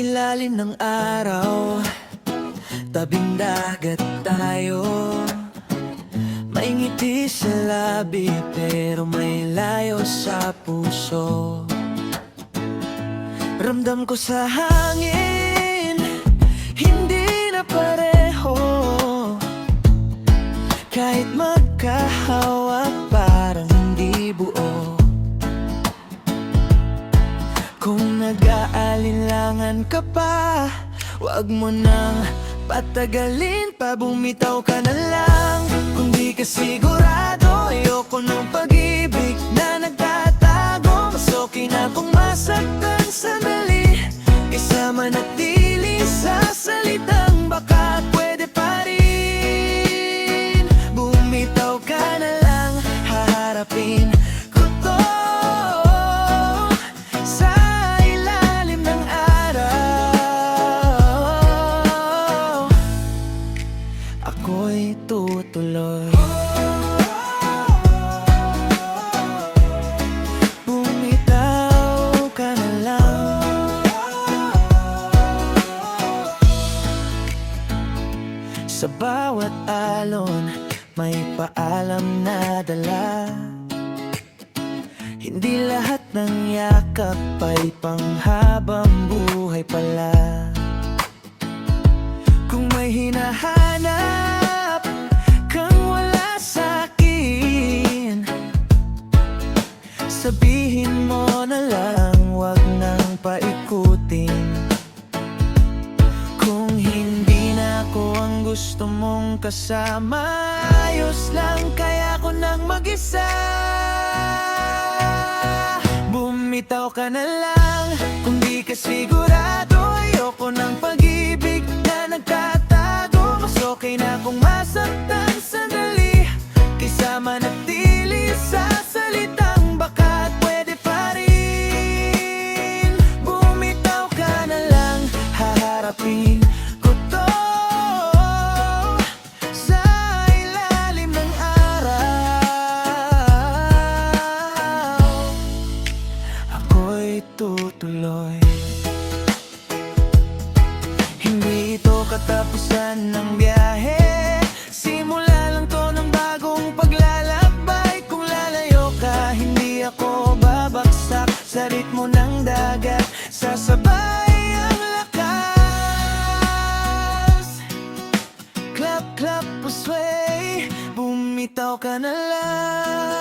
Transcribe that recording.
ilalim ng araw, tabing dagat tayo. May ngiti sa labi pero may layo sa puso. Ramdam ko sa hangin, hindi na pareho. Kahit magkahawak parang hindi buo. Kung nag-aalinlangan ka pa, wag mo nang patagalin pa, bumitaw ka na lang. Kung di ka sigurado, ayoko ng pag-ibig na nagtatago. Mas okay na kung masaktan sandali, kaysa manatili sa salitang baka pwede pa rin. Bumitaw ka na lang, haharapin ko to sa ilalim ng araw. Ako'y tutuloy. Bumitaw ka na lang. Sa bawat alon, may paalam na dala. Hindi lahat ng yakap ay panghabang buhay pala. Kung may hinahanap kang wala sa'kin, sabihin mo na lang, wag nang paikutin. Kung hindi na ako ang gusto mong kasama, ayos lang, kaya ko nang mag-isa. Bumitaw ka na lang, kung di ka sigurado, ayoko ng pag-ibig na nagtatago. Mas okay na kung masaktan sandali, kaysa manatili sa salitang baka pwede pa rin. Bumitaw ka na lang, haharapin ko to sa ilalim ng araw. Ako'y tutuloy. Hindi ito katapusan ng biyahe, simula lang to ng bagong paglalakbay. Kung lalayo ka, hindi ako babagsak sa ritmo ng dagat. Sasabay ang lakas, clap clap o sway. Bumitaw ka na lang.